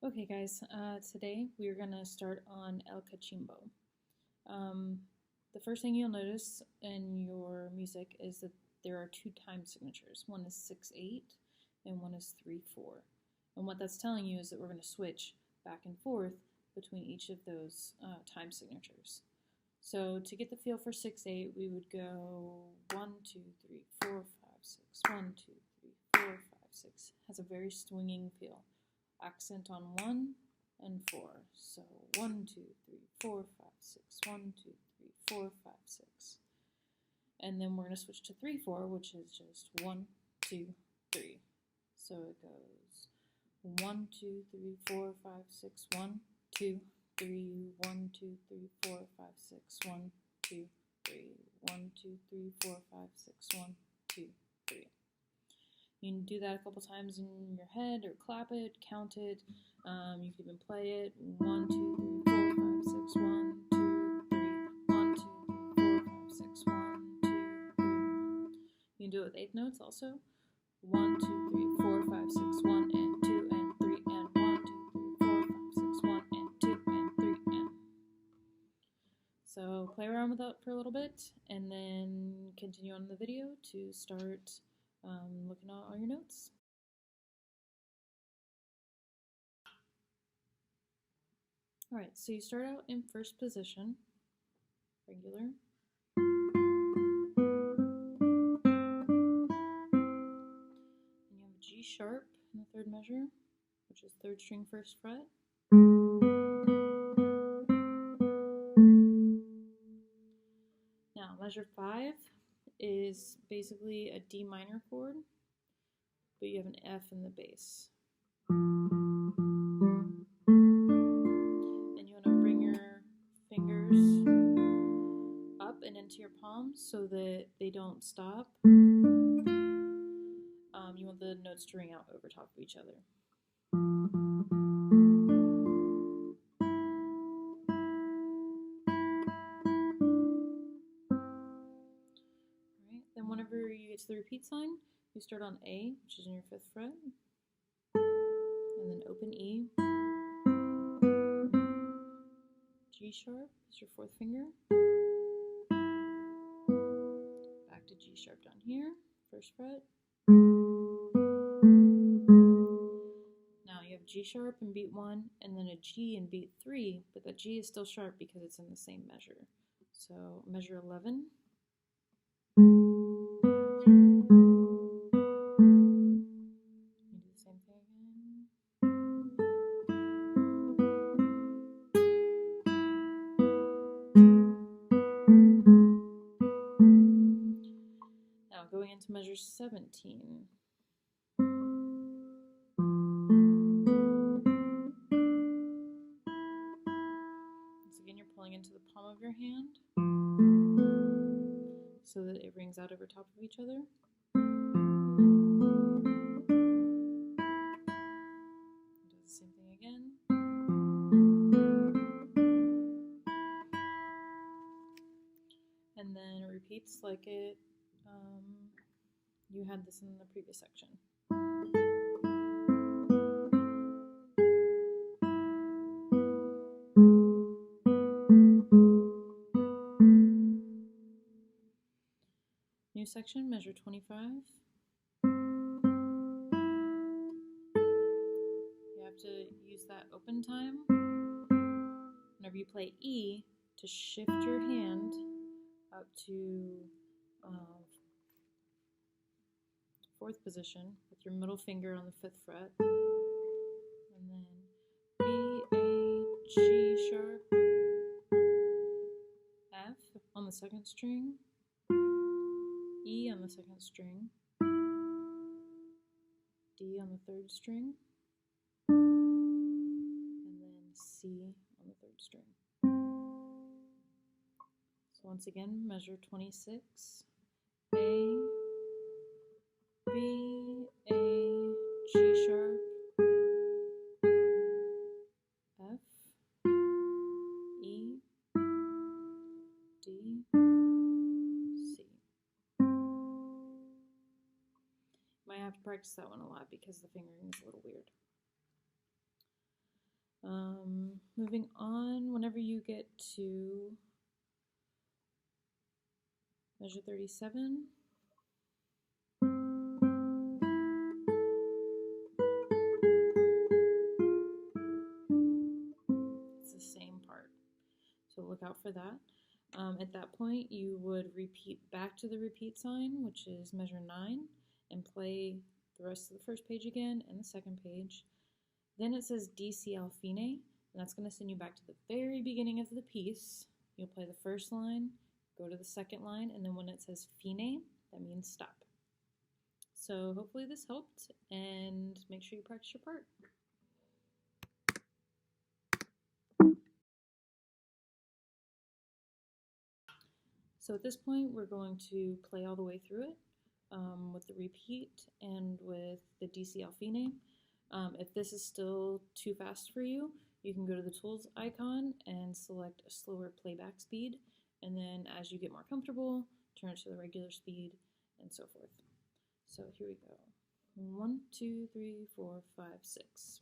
Okay guys, today we're going to start on El Cachimbo. The first thing you'll notice in your music is that there are two time signatures. One is 6/8 and one is 3/4. And what that's telling you is that we're going to switch back and forth between each of those time signatures. So to get the feel for 6/8, we would go 1, 2, 3, 4, 5, 6, 1, 2, 3, 4, 5, 6. Has a very swinging feel. Accent on 1 and 4. So 1, 2, 3, 4, 5, 6. 1, 2, 3, 4, 5, 6. And then we're going to switch to 3/4, which is just 1, 2, 3. So it goes 1, 2, 3, 4, 5, 6. 1, 2, 3, 1, 2, 3, 4, 5, 6. 1, 2, 3, 1, 2, 3, 4, 5, 6. 1, 2, 3. You can do that a couple times in your head, or clap it, count it. You can even play it. 1, 2, 3, 4, 5, 6. 1, 2, 3. 1, 2, 3, 4, 5, 6. 1, 2, 3. You can do it with eighth notes also. 1, 2, 3, 4, 5, 6. 1 and 2 and 3 and 1, 2, 3, 4, 5, 6. 1 and 2 and 3 and. So play around with that for a little bit, and then continue on the video to start looking at all your notes. Alright, so you start out in first position, regular. And you have a G sharp in the third measure, which is third string, first fret. Now, measure 5 is basically a D minor chord, but you have an F in the bass. And you want to bring your fingers up and into your palms so that they don't stop. You want the notes to ring out over top of each other. Alright, then whenever you get to the repeat sign, you start on A, which is in your 5th fret, and then open E. G sharp is your 4th finger. Back to G sharp down here, 1st fret. Now you have G sharp in beat 1, and then a G in beat 3, but that G is still sharp because it's in the same measure. So measure 11. Going into measure 17. Once again, you're pulling into the palm of your hand so that it rings out over top of each other. Do the same thing again. And then it repeats like it you had this in the previous section. New section, measure 25. You have to use that open time whenever you play E to shift your hand up to 4th position with your middle finger on the 5th fret, and then B, A, G sharp, F on the 2nd string, E on the 2nd string, D on the 3rd string, and then C on the 3rd string. So once again, measure 26, A, B, A, G sharp, F, E, D, C. Might have to practice that one a lot because the fingering is a little weird. Moving on, whenever you get to measure 37, it's the same part, so look out for that. At that point, you would repeat back to the repeat sign, which is measure 9, and play the rest of the first page again and the second page. Then it says DC al fine, and that's going to send you back to the very beginning of the piece. You'll play the first line, go to the second line, and then when it says fine, that means stop. So hopefully this helped, and make sure you practice your part. So at this point, we're going to play all the way through it with the repeat and with the DC al fine. If this is still too fast for you, you can go to the tools icon and select a slower playback speed, and then as you get more comfortable, turn it to the regular speed, and so forth. So here we go. 1, 2, 3, 4, 5, 6.